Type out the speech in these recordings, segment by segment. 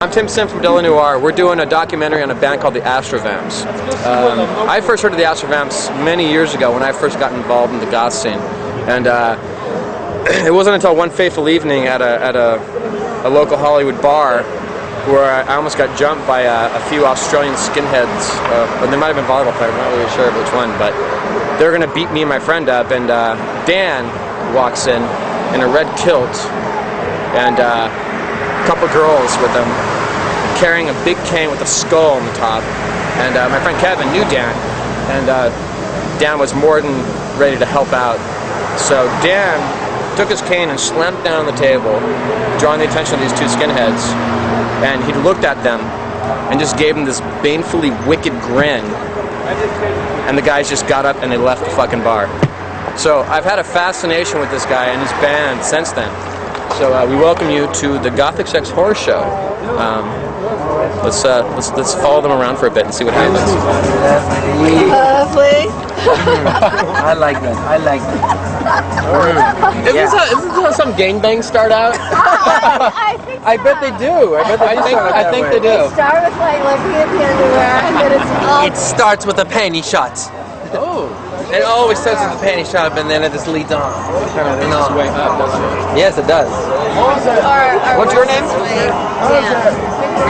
I'm Tim Sim from Delanoir. We're doing a documentary on a band called the Astrovamps. I first heard of the Astrovamps many years ago when I first got involved in the goth scene, and it wasn't until one fateful evening at a local Hollywood bar where I almost got jumped by a few Australian skinheads. They might have been volleyball players, I'm not really sure which one, but they were going to beat me and my friend up, and Dan walks in a red kilt and a couple girls with him carrying a big cane with a skull on the top, and my friend Kevin knew Dan, and Dan was more than ready to help out. So Dan took his cane and slammed down on the table, drawing the attention of these two skinheads, and he looked at them and just gave them this banefully wicked grin, and the guys just got up and they left the fucking bar. So I've had a fascination with this guy and his band since then. So we welcome you to the ESSEX Horror Show. Let's follow them around for a bit and see what happens. Lovely. I like that. I like that. Isn't this how some gangbangs start out? I bet they do. I think they do. They start with like looking at the underwear, and then it's all. It starts with a panty shot. Oh. It always starts with a panty shot, and then it just leads on. Kind of this way up, doesn't it? Yes, it does. What's your name? Yeah.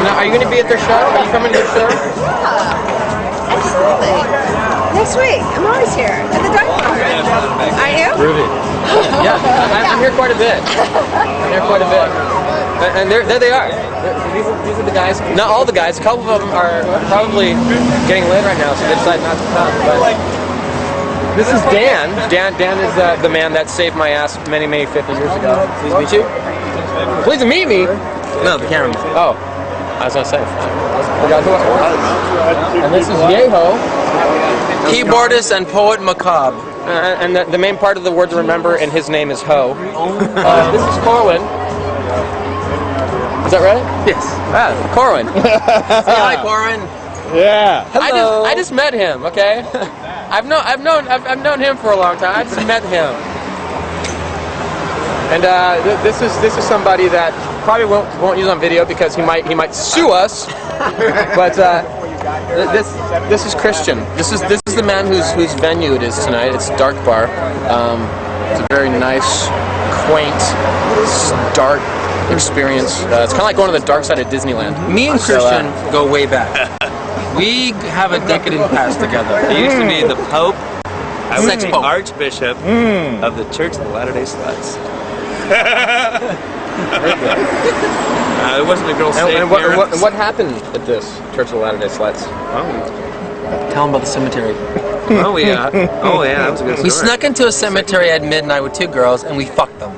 Now, are you going to be at their show? Are you coming to their show? Yeah. Absolutely. Next week. I'm always here at the Dark Bar. Are you? Groovy. Yeah, I'm here quite a bit. I'm here quite a bit. And there they are. These are the guys. Not all the guys. A couple of them are probably getting laid right now, so they decided not to come. But this is Dan. Dan is the man that saved my ass many 50 years ago. Please meet you. Please meet me. No, the cameraman. Oh, I was gonna say. And this is EYAJO. Keyboardist and poet macabre. And the main part of the word to remember, and his name is Ho. This is CORWIN. Is that right? Yes. Ah, CORWIN. Say hi, Corwin. Yeah. Hello. I just met him. Okay. I've known him for a long time. I just met him. And this is somebody that probably won't use on video because he might sue us. But this is Christian. This is the man whose venue it is tonight. It's Dark Bar. It's a very nice, quaint, dark experience. It's kind of like going to the dark side of Disneyland. Me and Christian go way back. We have a decadent past together. He used to be the Pope. I was Sex the Pope. Archbishop of the Church of the Latter-day Sluts. It wasn't a girl saved And what happened at this Church of the Latter-day Sluts? Tell him about the cemetery. Oh yeah, that was a good story. We snuck into a cemetery at midnight with two girls and we fucked them.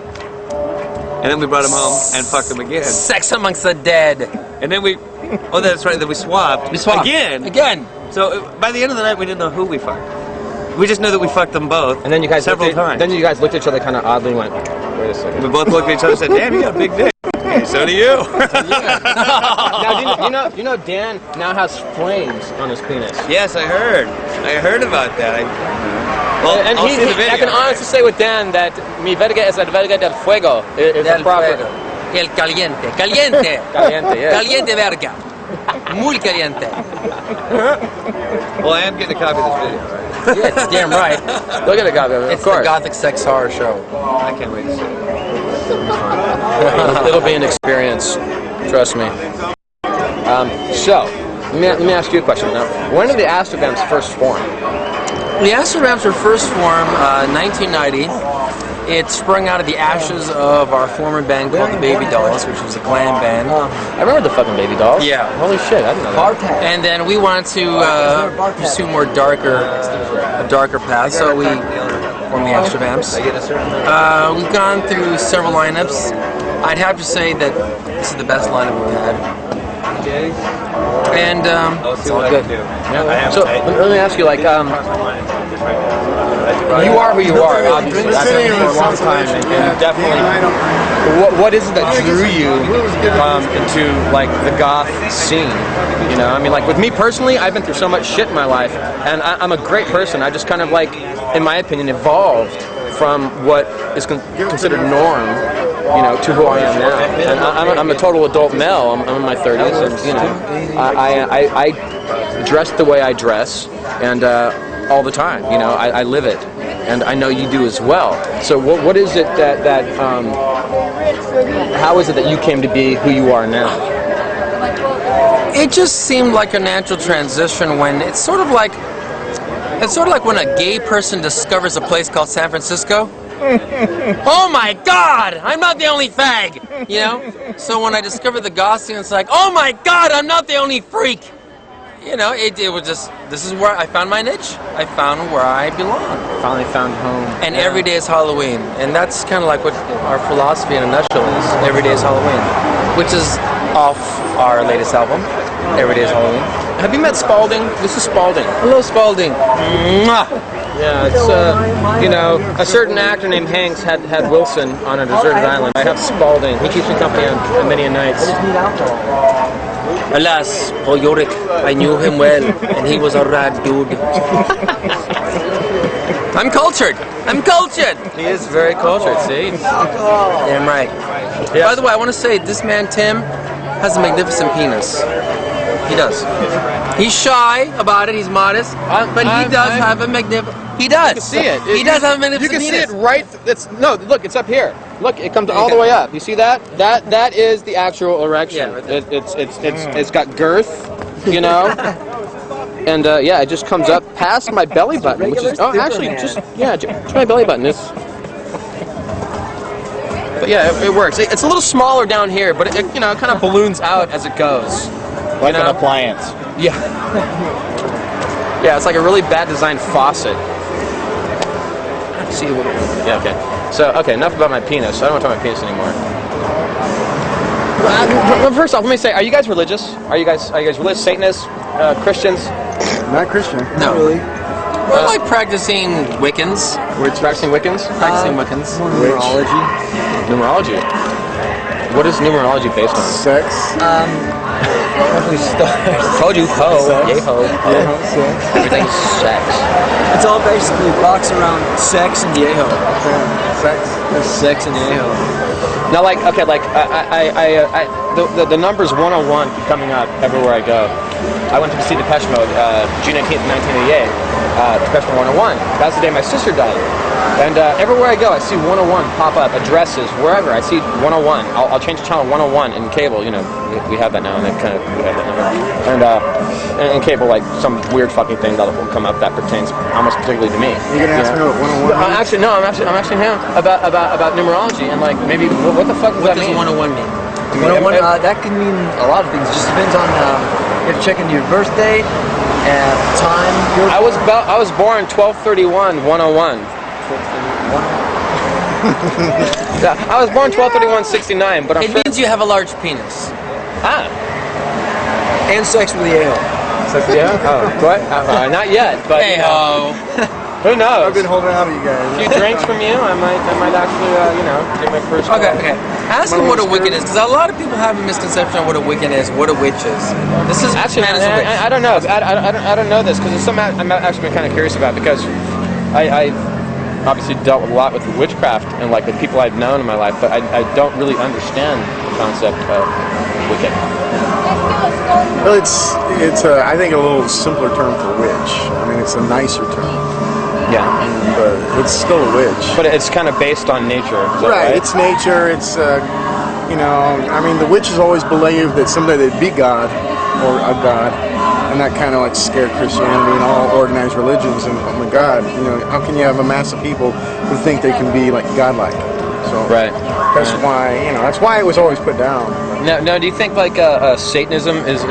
And then we brought him home and fucked him again. Sex amongst the dead. And then oh that's right, then we swapped. We swapped. Again. So by the end of the night we didn't know who we fucked. We just knew that we fucked them both. And then you guys several times. Then you guys looked at each other kind of oddly and went, wait a second. We both looked at each other and said, "Damn, you got a big dick." Hey, so do you. Now, you know Dan now has flames on his penis. Yes, I heard. I heard about that. And I'll see the video. I can honestly say with Dan that mi verga es el verga del fuego. It's Del a proper. fuego. El caliente. Caliente. Caliente, yeah. Caliente verga. Muy caliente. Well, I am getting a copy of this video, right? Yeah, damn right. Look at the guy, of It's course. the Gothic Sex Horror Show. I can't wait to see it. It'll be an experience, trust me. So, let me ask you a question. Now, when did the Astrovamps first form? The Astrovamps were first formed 1990. It sprung out of the ashes of our former band called the Baby Dolls, which was a glam band. I remember the fucking Baby Dolls. Yeah. Holy shit, I didn't know that. And then we wanted to pursue a darker path, so we formed the Astrovamps. We've gone through several lineups. I'd have to say that this is the best lineup we've had. And It's all good. Yeah. So let me ask you, like, you are who you are, obviously. I've known you for a long time, and definitely. What is it that drew you into like the goth scene? You know, I mean, like with me personally, I've been through so much shit in my life, and I'm a great person. I just kind of like, in my opinion, evolved from what is considered norm you know, to who I am now. And I'm a total adult male. I'm in my 30s, and you know, I dress the way I dress, and all the time. You know, I live it, and I know you do as well. So what is it that how is it that you came to be who you are now? It just seemed like a natural transition when it's sort of like when a gay person discovers a place called San Francisco. Oh my God! I'm not the only fag! You know? So when I discovered the goth scene, it's like, oh my God! I'm not the only freak! You know, it was just, this is where I found my niche. I found where I belong. Finally found home. And every day is Halloween. And that's kind of like what our philosophy in a nutshell is. Every day is Halloween. Which is off our latest album. Every day is Halloween. Have you met Spalding? This is Spalding. Hello, Spalding. Mwah! Yeah, it's, you know, a certain actor named Hanks had Wilson on a deserted island. I have Spalding. He keeps me company on many a nights. Alas, oh Yorick, I knew him well, and he was a rad dude. I'm cultured. I'm cultured. He is very cultured, see? Damn right. Yes. By the way, I want to say, this man, Tim, has a magnificent penis. He does. He's shy about it, he's modest, but he does have a magnificent... He does. You can see it. He does have a magnificent penis. You can penis. see it right... No, look, it's up here. Look, it comes all the way up. You see that? That is the actual erection. Yeah, right there. It's got girth, you know? And yeah, it just comes up past my belly button, which is... Oh, actually, just my belly button. But yeah, it works. It's a little smaller down here, but it you know, it kind of balloons out as it goes. Like an appliance. Yeah. Yeah, it's like a really bad designed faucet. Let's see what. Yeah. Okay. So okay, enough about my penis. I don't want to talk about my penis anymore. First off, let me say, are you guys religious? Are you guys religious? Satanists? Christians? Not Christian. No. Not really. We're like practicing Wiccans. We're practicing Wiccans? Practicing Wiccans. Numerology. Numerology. What is numerology based on? Sex. Probably stars. Told you, yay ho. Sex. Everything's sex. It's all basically box around sex and yayo. Sex. Sex and yayo. Now, like, okay, like, the numbers 101 keep coming up everywhere I go. I went to see Depeche Mode, June 19th, 1988, Depeche Mode 101. That's the day my sister died. And everywhere I go, I see 101 pop up, addresses, wherever. I see 101. I'll change the channel 101 in cable. You know, we have that now, and we have that number. And in cable, like some weird fucking thing that'll come up that pertains almost particularly to me. You're gonna ask me what 101 means? Actually, no. I'm asking him about numerology and like maybe what the fuck does What that does mean? 101 mean? 101, that can mean a lot of things. It just depends on you have to check into your birth date and time. I was born 12/31/101. Yeah, I was born 12/31/69, but I'm It means you have a large penis. And sex with the yayo. Yeah. Oh, what? Not yet, but Hey ho. who knows? I've been holding out of you guys. A few drinks from you, I might actually, get my first. Okay. Ask him what a Wiccan is, because a lot of people have a misconception of what a Wiccan is, what a witch is. This is Actually, man is a witch. I don't know. I don't know this because it's something I'm actually been kind of curious about because I obviously dealt with a lot with witchcraft and like the people I've known in my life, but I don't really understand the concept of Wiccan. Well, it's I think a little simpler term for witch. I mean, it's a nicer term, Yeah. but it's still a witch. But it's kind of based on nature. Is that right? It's nature. It's I mean, the witches always believed that someday they'd be God or a god, and that kind of like scared Christianity and all organized religions. And oh my God, how can you have a mass of people who think they can be like godlike? So Right. That's why it was always put down. Now, do you think like Satanism is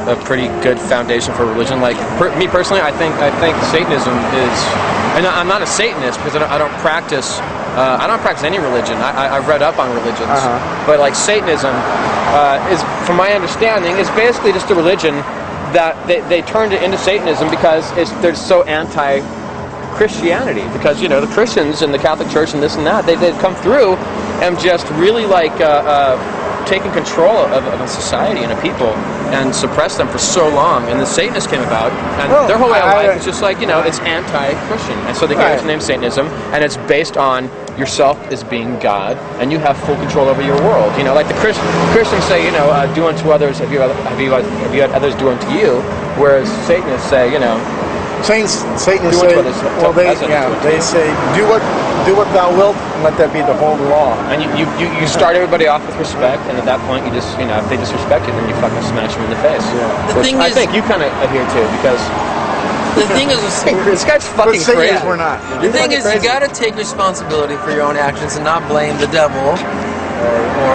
a pretty good foundation for religion? Like me personally, I think Satanism is, and I'm not a Satanist because I don't practice any religion. I've read up on religions, but like Satanism is, from my understanding, is basically just a religion that they turned it into Satanism because they're so anti-Christianity. Because the Christians and the Catholic Church and this and that, they've come through and just really like taken control of a society and a people and suppressed them for so long. And the Satanists came about, and their whole way of life is just like, you know, it's anti-Christian. And so they gave it the name Satanism, and it's based on yourself as being God, and you have full control over your world. You know, like the Christians say, you know, do unto others, have you had others do unto you, whereas Satanists say, you know, Satanists say, well, they say, do what thou wilt, and let that be the whole law. And you start everybody off with respect, and at that point, you just, you know, if they disrespect you, then you fucking smash them in the face. The thing I is, think you kind of adhere to, because the thing is, this guy's fucking crazy. We're not. the thing is, you got to take responsibility for your own actions and not blame the devil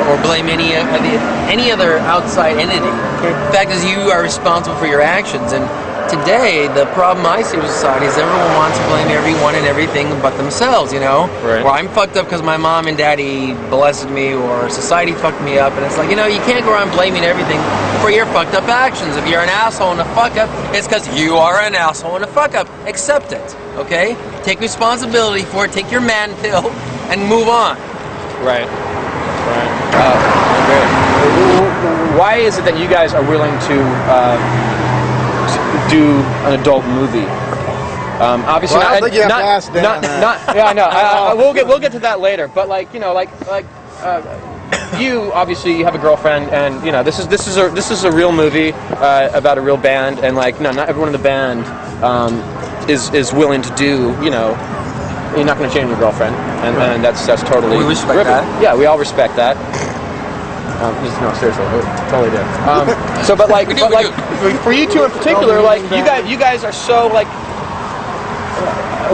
or blame any other outside entity. The fact is, you are responsible for your actions. And today, the problem I see with society is everyone wants to blame everyone and everything but themselves, you know? Right. Or I'm fucked up because my mom and daddy blessed me, or society fucked me up. And it's like, you know, you can't go around blaming everything for your fucked up actions. If you're an asshole and a fuck up, it's because you are an asshole and a fuck up. Accept it, okay? Take responsibility for it, take your man pill, and move on. Right. Why is it that you guys are willing to do an adult movie? Obviously, Well, I think you have to ask Dan on that. yeah, I know. We'll get to that later. But like, you know, like you obviously you have a girlfriend, and you know this is a real movie about a real band, and like, no, not everyone in the band is willing to do, you know. You're not going to change your girlfriend, and that's totally. We respect terrific. that. Yeah, we all respect that. No, seriously, we totally do. So, but for you two in particular, like you guys are so like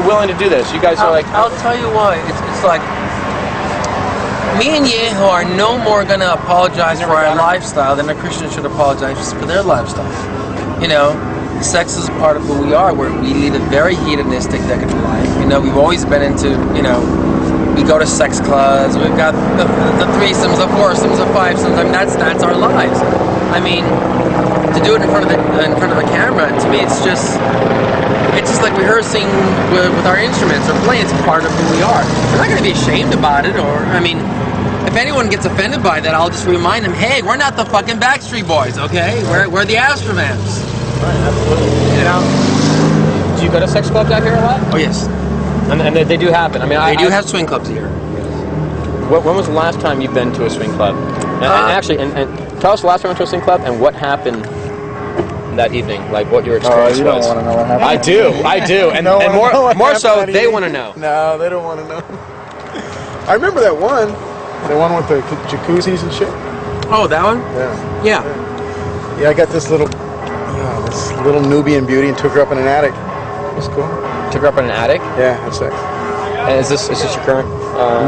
willing to do this. You guys are like. I'll tell you why. It's like me and Yeho are no more gonna apologize for our lifestyle than a Christian should apologize for their lifestyle. You know, sex is part of who we are. We lead a very hedonistic, decadent life. You know, we've always been into, you know, we go to sex clubs. We've got the threesomes, the foursomes, the fivesomes. I mean, that's our lives. I mean, to do it in front of a camera, to me, it's just like rehearsing with our instruments or playing. It's part of who we are. We're not going to be ashamed about it, or I mean, if anyone gets offended by that, I'll just remind them, hey, we're not the fucking Backstreet Boys, okay? We're the Astrovamps. Right, absolutely. You know, do you go to sex clubs out here a lot? Oh yes, and they do happen. I mean, they do have swing clubs here. When was the last time you've been to a swing club? And actually, tell us the last time you went to a swing club and what happened that evening. Like what your experience you don't was. want to know what happened. I do, and more so, they want to know. No, they don't want to know. I remember that one with the jacuzzis and shit. Oh, that one? Yeah. Yeah, I got this little Nubian beauty and took her up in an attic. That's cool. Took her up in an attic? Yeah, that's it. And is this your current?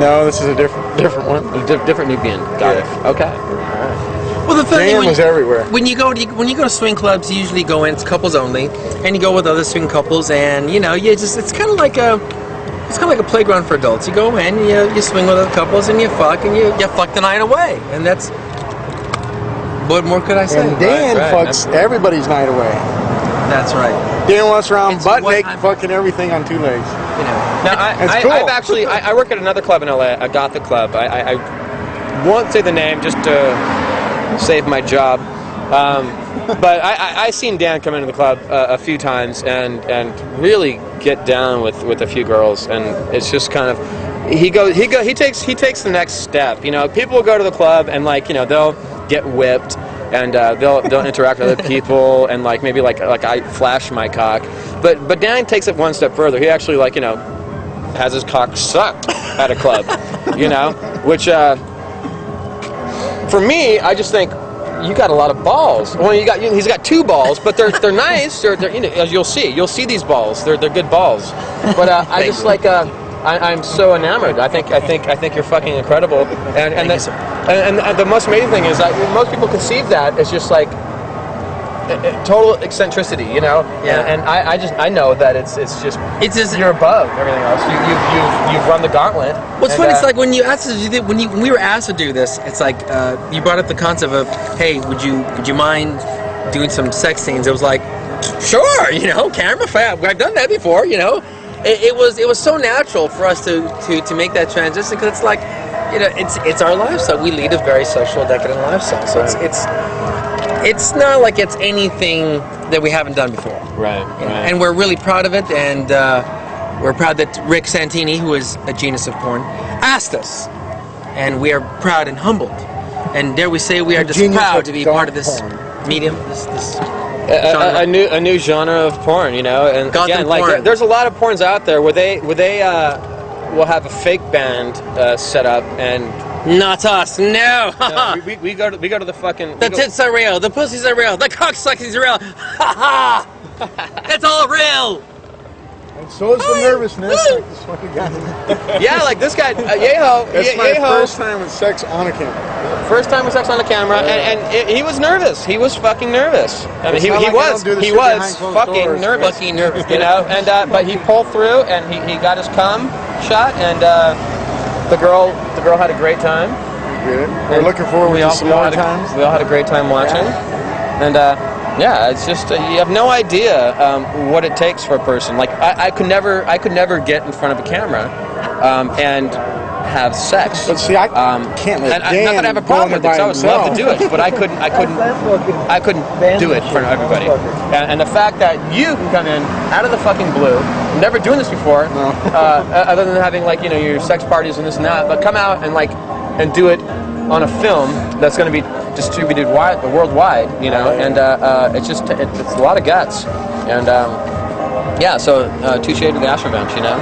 No, this is a different one. Different Nubian. Got it. Okay. All right. Well, the thing was everywhere. When you go to swing clubs, you usually go in, it's couples only, and you go with other swing couples, and you know, it's kind of like a playground for adults. You go in, you swing with other couples, and you fuck, and you fuck the night away, and that's. What more could I say? And Dan fucks absolutely. Everybody's night away. That's right. Dan walks around butt naked, I'm- fucking everything on two legs. You know. Now, It's cool. I've actually I work at another club in LA, a Gothic club. I won't say the name just to save my job. But I seen Dan come into the club a few times and really get down with a few girls, and it's just kind of he takes the next step. You know, people will go to the club and like, you know, they'll get whipped and they'll interact with other people and like maybe like I flash my cock, but Dan takes it one step further. He actually, like, you know, has his cock sucked at a club, you know, which for me, I just think you got a lot of balls. Well, he's got two balls, but they're nice. They're you know, as you'll see these balls. They're good balls. But I just like I'm so enamored. I think you're fucking incredible. And the most amazing thing is that most people conceive that as just like total eccentricity, you know. Yeah. And I know that it's just you're above everything else. You've run the gauntlet. What's funny is like when you asked us to do, when we were asked to do this, it's like you brought up the concept of, hey, would you mind doing some sex scenes? It was like, sure, you know, camera fab. I've done that before, you know. It was so natural for us to make that transition, because it's like, you know, it's our lifestyle. We lead a very social, decadent lifestyle. So it's not like it's anything that we haven't done before. Right. And we're really proud of it, and we're proud that Rick Santini, who is a genius of porn, asked us. And we are proud and humbled. And dare we say we are just proud to be part of this medium, this a new genre of porn, you know. And Gotham again, like porn. there's a lot of porns out there where they will have a fake band set up and. Not us, no. we go to the fucking. The tits are real. The pussies are real. The cocksucking's real. Ha ha! It's all real. And so is the nervousness. Like this fucking guy. Yeah, like this guy, Yeho. That's my first time with sex on a camera. First time with sex on the camera, and he was nervous. He was fucking nervous. I mean, It's he not like I was don't do this he shit behind was closed fucking doors, nervous. Fucking nervous, You know, and but he pulled through, and he got his cum shot, and the girl had a great time. Good. We're looking forward to some more times. We all had a great time watching, and yeah, it's just you have no idea what it takes for a person. Like I could never get in front of a camera and have sex. But see, I can't let and Dan not that I have a problem with it, 'cause I would love to do it, but I couldn't do it in front of everybody. And the fact that you can come in out of the fucking blue, never doing this before, other than having like, you know, your sex parties and this and that, but come out and do it on a film that's going to be distributed worldwide, you know, and it's just it's a lot of guts, and yeah, so touche to the Astrovamps, you know,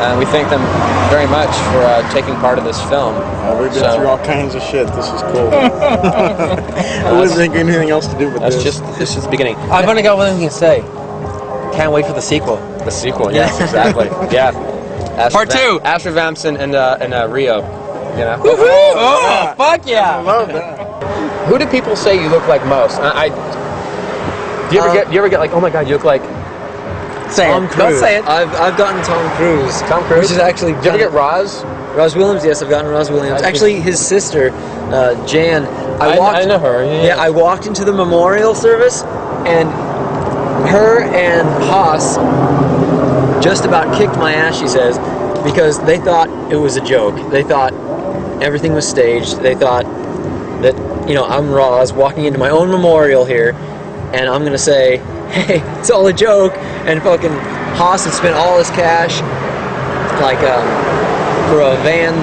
and we thank them very much for taking part of this film. We've been through all kinds of shit. This is cool. I wasn't thinking anything else to do with this. This is the beginning. I've only got one thing to say. Can't wait for the sequel. The sequel, yes, exactly. Yeah. Part 2. Astrovamps and Rio. You know? Woohoo! Oh, fuck I yeah! love that. Who do people say you look like most? Do you ever get like, oh my god, you look like Say Tom it. Cruise. Don't say it. I've gotten Tom Cruise. Tom Cruise? Which is actually. Did you ever get Roz? Roz Williams? Yes, I've gotten Roz Williams. Actually, his sister, Jan. I know her. Yeah, I walked into the memorial service, and her and Haas just about kicked my ass, she says, because they thought it was a joke. They thought everything was staged. They thought that, you know, I'm Roz walking into my own memorial here, and I'm gonna say, hey, it's all a joke. And fucking Haas had spent all his cash, like, for a van.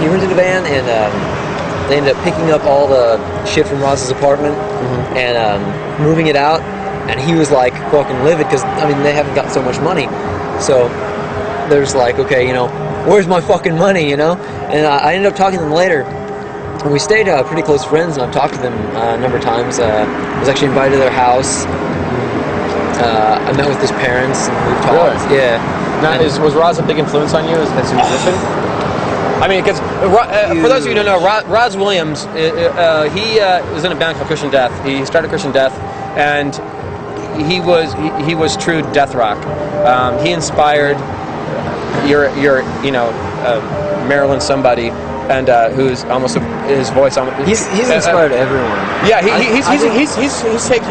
He rented a van, and they ended up picking up all the shit from Roz's apartment and moving it out. And he was like fucking livid because, I mean, they haven't got so much money. So there's like, okay, you know, where's my fucking money, you know? And I ended up talking to them later. And we stayed pretty close friends, and I've talked to them a number of times. I was actually invited to their house. I met with his parents, and we've talked. Really? Yeah. Now, was Roz a big influence on you as a musician? I mean, because for those of you who don't know, Roz Williams, he was in a band called Christian Death. He started Christian Death, and he was true death rock. He inspired your you know, Marilyn somebody, and who's almost his voice. He's inspired everyone. Yeah, he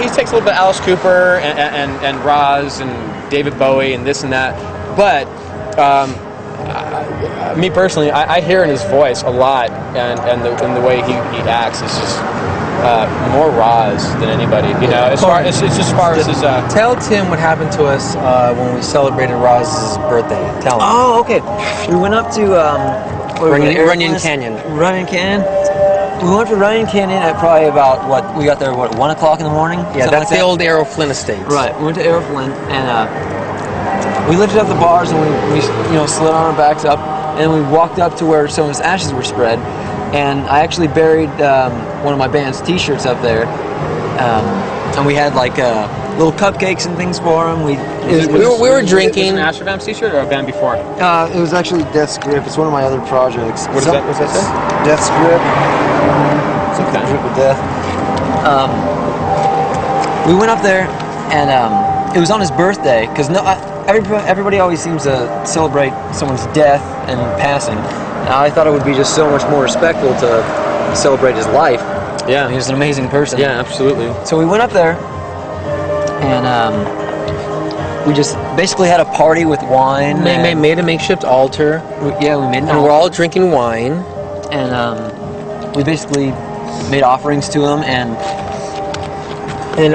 takes a little bit of Alice Cooper and Roz and David Bowie and this and that, but me personally, I hear in his voice a lot, and the way he acts is just more Roz than anybody. You know, as far as his Tell Tim what happened to us when we celebrated Roz's birthday. Tell him. Oh, okay. We went up to Runyon Canyon. Runyon Canyon. We went to Runyon Canyon at probably about we got there 1 o'clock in the morning. Yeah, that's the old Errol Flynn estate. Right. We went to Errol Flynn, and we lifted up the bars, and we slid on our backs up, and we walked up to where some of his ashes were spread, and I actually buried one of my band's T-shirts up there, and we had like little cupcakes and things for him. We were drinking. An Astrovamps T-shirt or a band before? It was actually Death's Grip. It's one of my other projects. What's that say? Death's Grip. Okay. Grip with Death. We went up there, and it was on his birthday, because everybody always seems to celebrate someone's death and passing. Now, I thought it would be just so much more respectful to celebrate his life. Yeah. He was an amazing person. Yeah, absolutely. So we went up there, and we just basically had a party with wine. Made a makeshift altar. We made an And we're all drinking wine. and we basically made offerings to him, and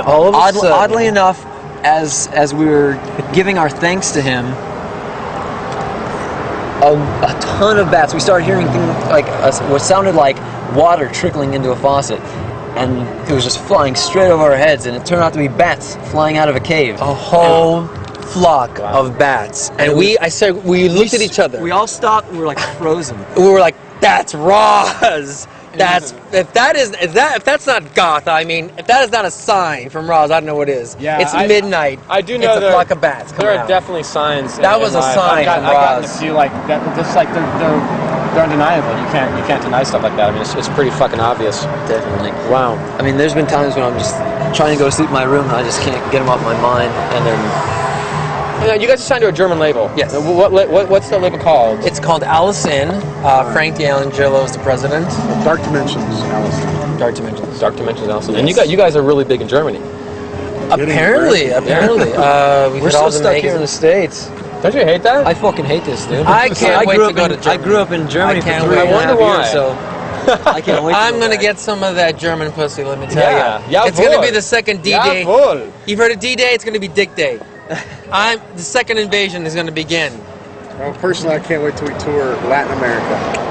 all of a sudden, oddly enough, as we were giving our thanks to him, a ton of bats. We started hearing things like what sounded like water trickling into a faucet, and it was just flying straight over our heads, and it turned out to be bats flying out of a cave. a whole flock of bats, and we looked at each other. We all stopped. We were like frozen. We were like, "That's Roz. If that's not goth, I mean, if that is not a sign from Roz, I don't know what is. Yeah, it's midnight. I do know it's a flock of bats. There coming are out. definitely signs. That was a sign from I gotten a Roz. few like that. Just like they're undeniable. You can't deny stuff like that. I mean, it's pretty fucking obvious. Definitely. Wow. I mean, there's been times when I'm just trying to go to sleep in my room and I just can't get them off my mind, and then Yeah, you guys signed to a German label. Yes. What's the label called? It's called Allison. Frank D'Angelo is the president. Dark Dimensions, Allison. Dark Dimensions. Dark Dimensions, Allison. And you guys are really big in Germany. Apparently. we're so stuck here in the States. Don't you hate that? I fucking hate this, dude. I can't wait to go to Germany. I grew up in Germany I can't for wait. 3.5 I wonder why. years, so I can't wait. I'm go gonna back. get some of that German pussy, let me tell Yeah. you. It's gonna be Jawohl. the second D-Day. Jawohl. You've heard of D-Day? It's gonna be Dick Day. The second invasion is gonna begin. Well, personally, I can't wait till we tour Latin America.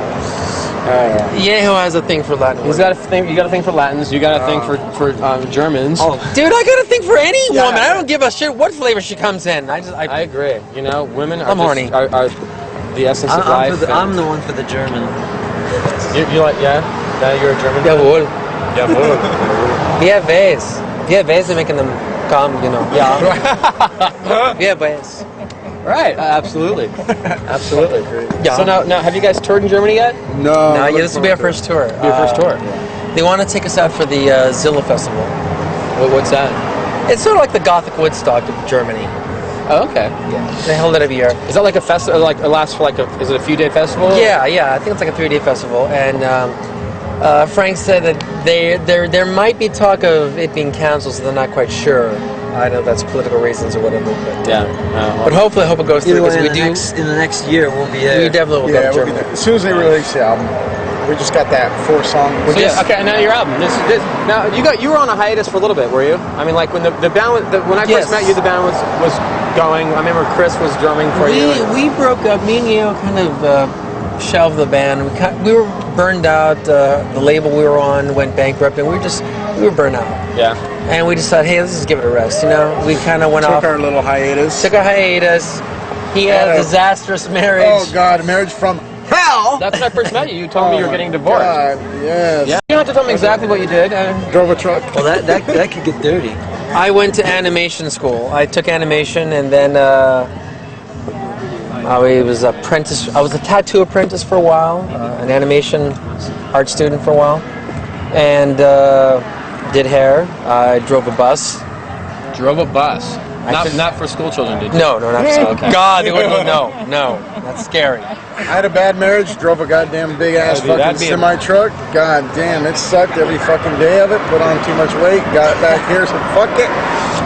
Yeho has a thing for Latin. He's got a thing. You got a thing for Latins. You got a thing for Germans. Oh, Dude, I got a thing for any Yeah. woman. I don't give a shit what flavor she comes in. I agree. You know, women are I'm horny. are the essence of life. I'm the one for the German. You like, yeah? Now you're a German? Jawohl. Jawohl. We have ways. We have ways of making them come, you know. Yeah. We have ways. Right. Absolutely. Absolutely. Yeah. So now, have you guys toured in Germany yet? No. No, yeah, this will be our first tour. Your first tour. They want to take us out for the Zilla Festival. What's that? It's sort of like the Gothic Woodstock of Germany. Oh, okay. Yeah. They hold it every year. Is that like a festival? Like it lasts for like is it a few day festival? Yeah. I think it's like a 3-day festival, and Frank said that there might be talk of it being canceled, so they're not quite sure. I know that's political reasons or whatever, but Yeah. but hopefully I hope it goes through because we do. In the next year, we'll be there. We definitely will Yeah, go to we'll be Germany. there. As soon as they release the album, we just got that 4-song. So yeah, okay, now your album. Now you were on a hiatus for a little bit, were you? I mean, like when the band when I first Yes. met you, the band was going. I remember Chris was drumming for you. We broke up. Me and you kind of shelved the band. We were burned out. The label we were on went bankrupt, and we were burned out. Yeah. And we just thought, hey, let's just give it a rest. You know, we kind of went Took off. our little hiatus. Took a hiatus. He had a disastrous marriage. Oh God, marriage from hell. That's when I first met you. You told me you were getting divorced. God, yes. Yeah. You don't have to tell me exactly what you did. Drove a truck. Well, that could get dirty. I went to animation school. I took animation, and then I was apprentice. I was a tattoo apprentice for a while, an animation art student for a while, and did hair. I drove a bus. Drove a bus. Actually- Not for school children, did you? No, not so. Okay. God, they wouldn't. No, that's scary. I had a bad marriage. Drove a goddamn big ass That'd fucking be a- semi truck. God damn, it sucked every fucking day of it. Put on too much weight. Got back here, said fuck it.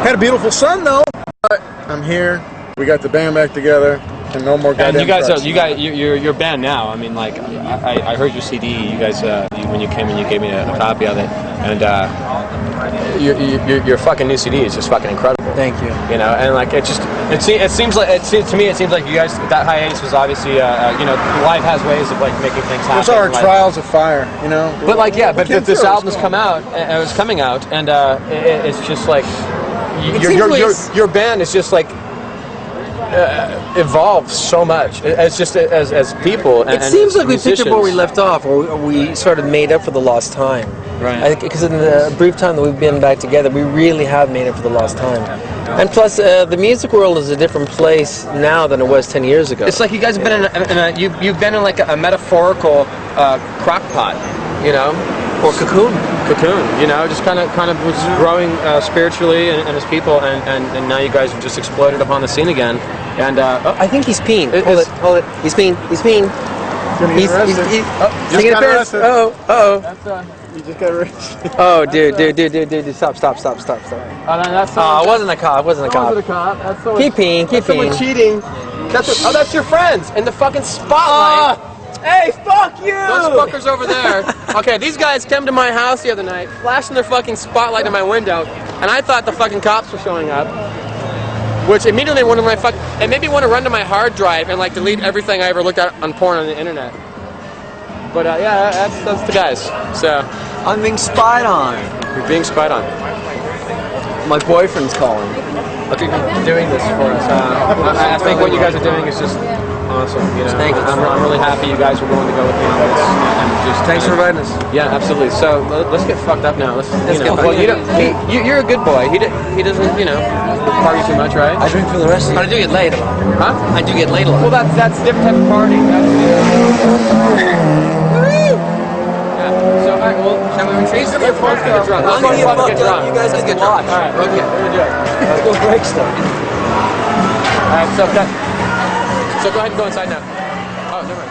Had a beautiful son though. But I'm here. We got the band back together, and no more goddamn. And you guys, trucks. you're band now. I mean, like, I heard your CD. You guys, when you came in, you gave me a copy of it, and your fucking new CD is just fucking incredible. Thank you. You know, and like it seems like to me it seems like you guys, that hiatus was obviously you know, life has ways of like making things happen. Those are our like, trials of fire, you know. But like, yeah, but can't this feel it. album's come out, and it was coming out, and it's just like your band is just like evolved so much. It's just as people. And, It seems like we picked up where we musicians. left off, or we sort of made up for the lost time. Right. I think because in the brief time that we've been back together, we really have made up for the lost time. And plus, the music world is a different place now than it was 10 years ago. It's like you guys have been you've been in like a metaphorical crock pot, you know, or cocoon. you know, just kind of was growing spiritually and as people, and now you guys have just exploded upon the scene again. And I think he's peeing. It- Hold it. He's peeing. He's taking a got piss. arrested. Oh. You just got rich. Oh, dude. Stop. that's It wasn't a cop. It wasn't a cop. cop. That's Keep peeing. someone cheating. That's your friends in the fucking spotlight. Hey, fuck you! Those fuckers over there. Okay, these guys came to my house the other night, flashing their fucking spotlight in my window, and I thought the fucking cops were showing up. Which immediately wanted my it made me want to run to my hard drive and like delete everything I ever looked at on porn on the internet. But yeah, that's the guys. So I'm being spied on. you're being spied on. My boyfriend's calling. Okay, doing this for us. I think what you guys are doing is just awesome. You know, Thank you. I'm really happy you guys were willing to go with me on this. And just Thanks for inviting us. Yeah, absolutely. So let's get fucked up now. Let's get fucked well, up. you don't. You're a good boy. He doesn't party too much, right? I drink for the rest of you. But I do get laid a lot. Huh? I do get laid a lot. Well, that's a different type of party. Yeah. So, all right, well, shall we retreat? Let's get drunk. I'm gonna get fucked up. You guys get watch. All right, okay, we're gonna do it. Let's go break stuff. All right, so go ahead and go inside now. Oh, never mind.